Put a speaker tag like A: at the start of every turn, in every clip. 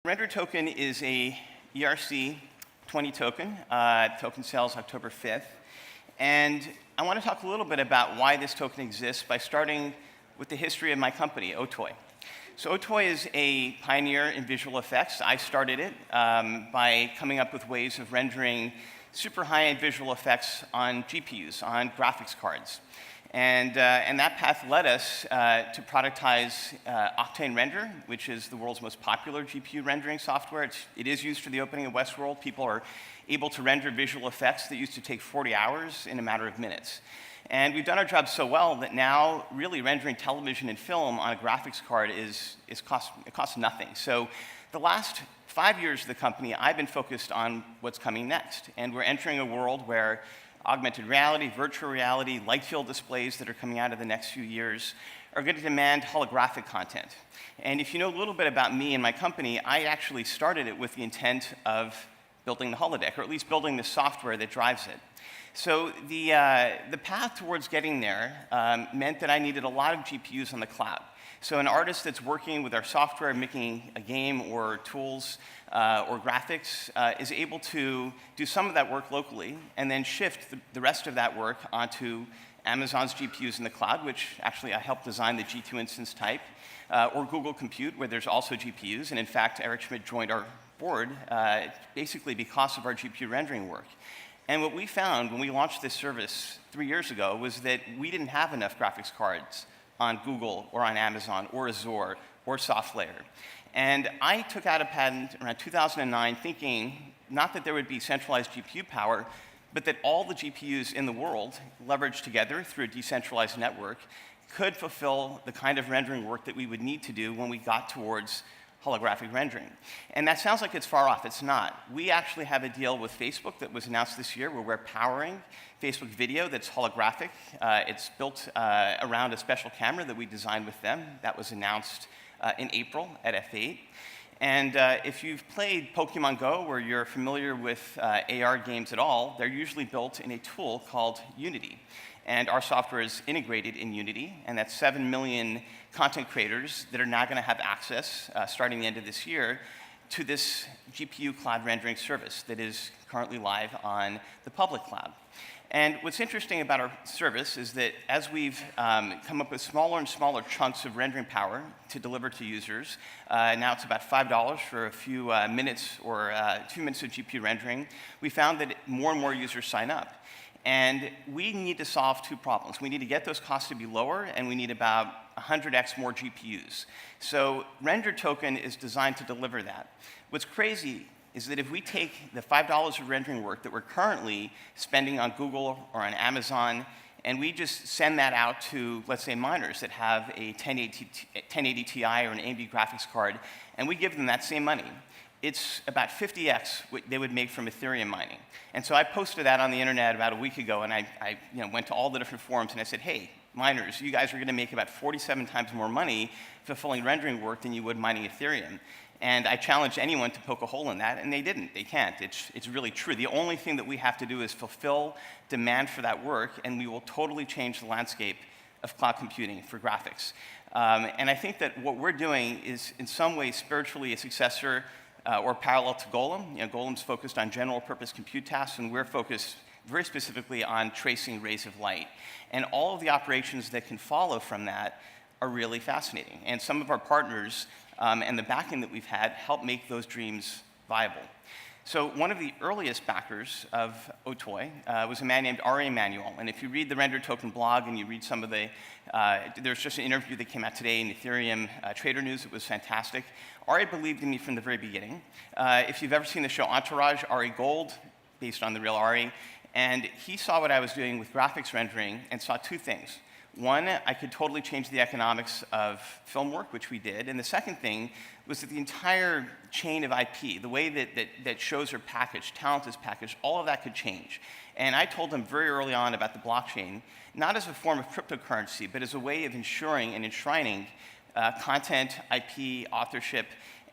A: Render token is a ERC20 token. Token sells October 5th. And I want to talk a little bit about why this token exists by starting with the history of my company, Otoy. So Otoy is a pioneer in visual effects. I started it by coming up with ways of rendering super high-end visual effects on GPUs, on graphics cards. And that path led us to productize Octane Render, which is the world's most popular GPU rendering software. It is used for the opening of Westworld. People are able to render visual effects that used to take 40 hours in a matter of minutes. And we've done our job so well that now really rendering television and film on a graphics card costs nothing. So the last 5 years of the company, I've been focused on what's coming next. And we're entering a world where augmented reality, virtual reality, light field displays that are coming out of the next few years are going to demand holographic content. And if you know a little bit about me and my company, I actually started it with the intent of building the holodeck, or at least building the software that drives it. So the path towards getting there meant that I needed a lot of GPUs on the cloud. So an artist that's working with our software, making a game or tools or graphics is able to do some of that work locally and then shift the rest of that work onto Amazon's GPUs in the cloud, which actually I helped design the G2 instance type, or Google Compute, where there's also GPUs. And in fact, Eric Schmidt joined our board basically because of our GPU rendering work. And what we found when we launched this service 3 years ago was that we didn't have enough graphics cards on Google or on Amazon or Azure or SoftLayer. And I took out a patent around 2009 thinking not that there would be centralized GPU power, but that all the GPUs in the world, leveraged together through a decentralized network, could fulfill the kind of rendering work that we would need to do when we got towards holographic rendering. And that sounds like it's far off. It's not. We actually have a deal with Facebook that was announced this year where we're powering Facebook video that's holographic. It's built around a special camera that we designed with them. That was announced in April at F8. And if you've played Pokemon Go or you're familiar with AR games at all, they're usually built in a tool called Unity. And our software is integrated in Unity, and that's 7 million content creators that are now going to have access, starting the end of this year, to this GPU cloud rendering service that is currently live on the public cloud. And what's interesting about our service is that as we've come up with smaller and smaller chunks of rendering power to deliver to users, now it's about $5 for a few minutes or 2 minutes of GPU rendering, we found that more and more users sign up. And we need to solve two problems. We need to get those costs to be lower, and we need about 100x more GPUs. So Render Token is designed to deliver that. What's crazy is that if we take the $5 of rendering work that we're currently spending on Google or on Amazon, and we just send that out to, let's say, miners that have a 1080 Ti or an AMD graphics card, and we give them that same money, it's about 50x what they would make from Ethereum mining. And so I posted that on the internet about a week ago, and I went to all the different forums, and I said, hey, miners, you guys are going to make about 47 times more money fulfilling rendering work than you would mining Ethereum. And I challenged anyone to poke a hole in that, and they didn't. They can't. It's really true. The only thing that we have to do is fulfill demand for that work, and we will totally change the landscape of cloud computing for graphics. And I think that what we're doing is, in some ways, spiritually a successor or parallel to Golem. Golem's focused on general purpose compute tasks, and we're focused very specifically on tracing rays of light. And all of the operations that can follow from that are really fascinating. And some of our partners and the backing that we've had help make those dreams viable. So one of the earliest backers of Otoy was a man named Ari Emanuel. And if you read the Render Token blog and you read some of the, there's just an interview that came out today in Ethereum Trader News. It was fantastic. Ari believed in me from the very beginning. If you've ever seen the show Entourage, Ari Gold, based on the real Ari, and he saw what I was doing with graphics rendering and saw two things. One, I could totally change the economics of film work, which we did. And the second thing was that the entire chain of IP, the way that shows are packaged, talent is packaged, all of that could change. And I told them very early on about the blockchain, not as a form of cryptocurrency, but as a way of ensuring and enshrining content, IP, authorship,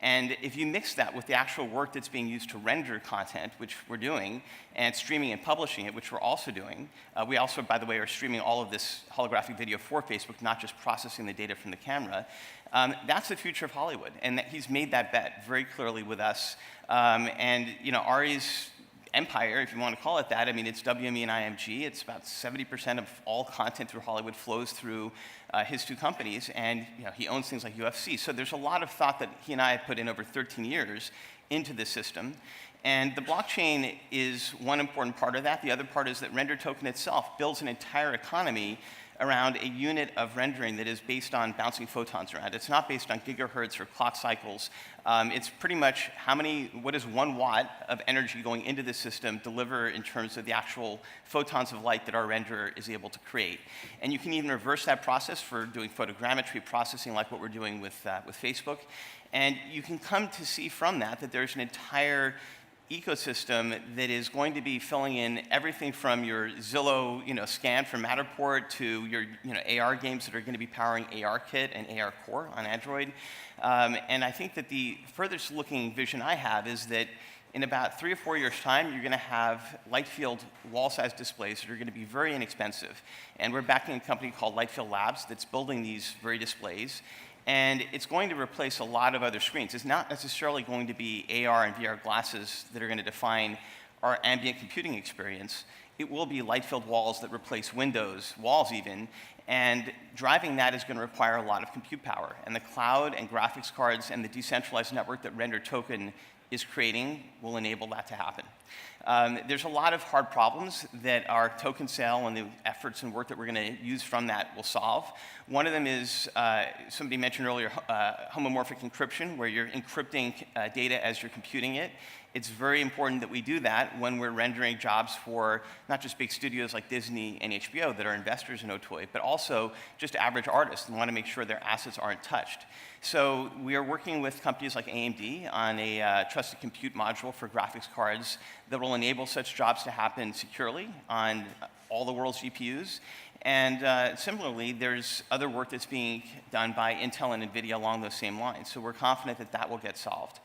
A: And if you mix that with the actual work that's being used to render content, which we're doing, and streaming and publishing it, which we're also doing, we also, by the way, are streaming all of this holographic video for Facebook, not just processing the data from the camera. That's the future of Hollywood, and that he's made that bet very clearly with us. And Ari's empire, if you want to call it that, I mean, it's WME and IMG. It's about 70% of all content through Hollywood flows through his two companies, and he owns things like UFC. So there's a lot of thought that he and I have put in over 13 years into this system. And the blockchain is one important part of that. The other part is that Render Token itself builds an entire economy around a unit of rendering that is based on bouncing photons around. It's not based on gigahertz or clock cycles. It's pretty much what does 1 watt of energy going into the system deliver in terms of the actual photons of light that our renderer is able to create. And you can even reverse that process for doing photogrammetry processing like what we're doing with Facebook. And you can come to see from that there's an entire ecosystem that is going to be filling in everything from your Zillow scan from Matterport to your AR games that are going to be powering ARKit and ARCore on Android. And I think that the furthest looking vision I have is that in about 3 or 4 years' time, you're going to have light field wall-sized displays that are going to be very inexpensive. And we're backing a company called Lightfield Labs that's building these very displays. And it's going to replace a lot of other screens. It's not necessarily going to be AR and VR glasses that are going to define our ambient computing experience. It will be light-filled walls that replace windows, walls even, and driving that is going to require a lot of compute power. And the cloud and graphics cards and the decentralized network that Render Token is creating will enable that to happen. There's a lot of hard problems that our token sale and the efforts and work that we're going to use from that will solve. One of them is, somebody mentioned earlier, homomorphic encryption, where you're encrypting data as you're computing it. It's very important that we do that when we're rendering jobs for not just big studios like Disney and HBO that are investors in Otoy, but also just average artists and want to make sure their assets aren't touched. So we are working with companies like AMD on a trusted compute module for graphics cards that will enable such jobs to happen securely on all the world's GPUs. And similarly, there's other work that's being done by Intel and NVIDIA along those same lines. So we're confident that that will get solved.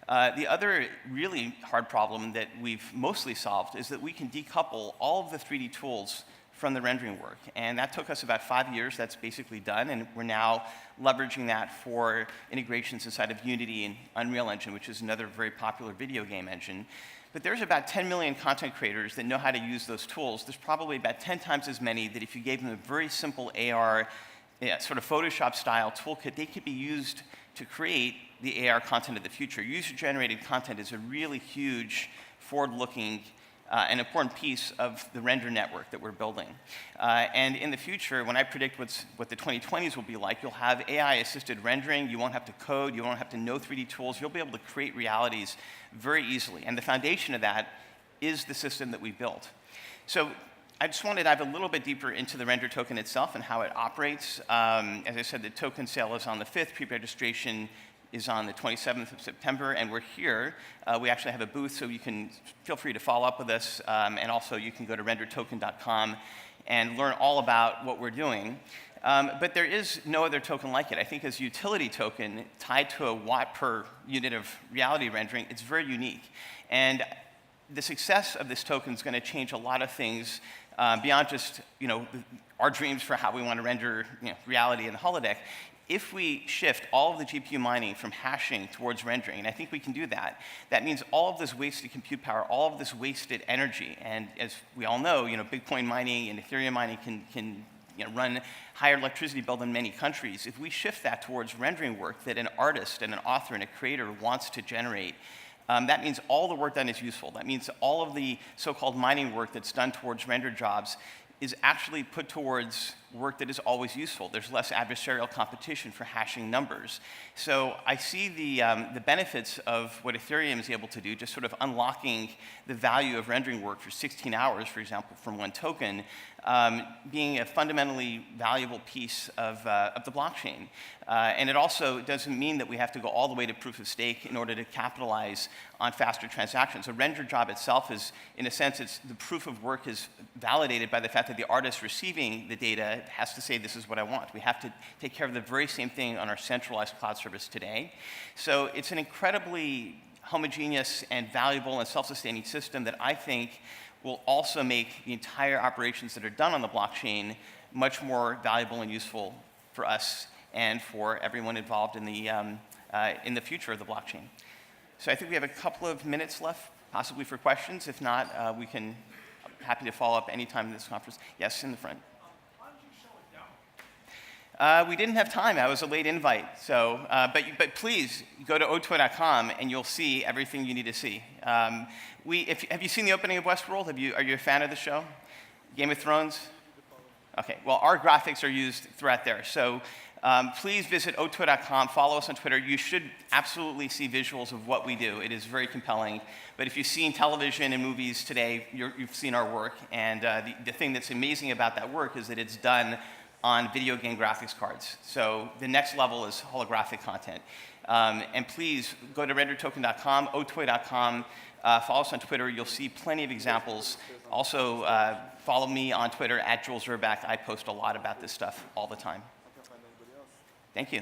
A: The other really hard problem that we've mostly solved is that we can decouple all of the 3D tools from the rendering work. And that took us about 5 years. That's basically done. And we're now leveraging that for integrations inside of Unity and Unreal Engine, which is another very popular video game engine. But there's about 10 million content creators that know how to use those tools. There's probably about 10 times as many that if you gave them a very simple AR, sort of Photoshop-style toolkit, they could be used to create the AR content of the future. User-generated content is a really huge, forward-looking, an important piece of the render network that we're building. And in the future, when I predict what the 2020s will be like, you'll have AI-assisted rendering. You won't have to code. You won't have to know 3D tools. You'll be able to create realities very easily. And the foundation of that is the system that we built. So I just want to dive a little bit deeper into the Render Token itself and how it operates. As I said, the token sale is on the 5th. Pre-registration is on the 27th of September, and we're here. We actually have a booth, so you can feel free to follow up with us, and also you can go to rendertoken.com and learn all about what we're doing. But there is no other token like it. I think as a utility token tied to a watt per unit of reality rendering, it's very unique. And the success of this token is going to change a lot of things beyond just our dreams for how we want to render reality in the holodeck. If we shift all of the GPU mining from hashing towards rendering, and I think we can do that, that means all of this wasted compute power, all of this wasted energy, and as we all know, Bitcoin mining and Ethereum mining can run higher electricity bill than many countries. If we shift that towards rendering work that an artist and an author and a creator wants to generate, that means all the work done is useful. That means all of the so-called mining work that's done towards render jobs is actually put towards work that is always useful. There's less adversarial competition for hashing numbers. So I see the benefits of what Ethereum is able to do, just sort of unlocking the value of rendering work for 16 hours, for example, from one token. being a fundamentally valuable piece of the blockchain. And it also doesn't mean that we have to go all the way to proof of stake in order to capitalize on faster transactions. A render job itself is, in a sense, it's the proof of work is validated by the fact that the artist receiving the data has to say, this is what I want. We have to take care of the very same thing on our centralized cloud service today. So it's an incredibly homogeneous and valuable and self-sustaining system that I think will also make the entire operations that are done on the blockchain much more valuable and useful for us and for everyone involved in the future of the blockchain. So I think we have a couple of minutes left, possibly for questions. If not, I'm happy to follow up anytime in this conference. Yes, in the front.
B: Why did you show it down?
A: We didn't have time. I was a late invite. So, but please go to otoy.com and you'll see everything you need to see. Have you seen the opening of Westworld? Are you a fan of the show? Game of Thrones? Okay. Well, our graphics are used throughout there. So please visit otoy.com. Follow us on Twitter. You should absolutely see visuals of what we do. It is very compelling. But if you've seen television and movies today, you've seen our work. And the thing that's amazing about that work is that it's done on video game graphics cards. So the next level is holographic content. And please go to rendertoken.com, otoy.com, follow us on Twitter. You'll see plenty of examples. Also, follow me on Twitter at Jules Urbach. I post a lot about this stuff all the time. Thank you.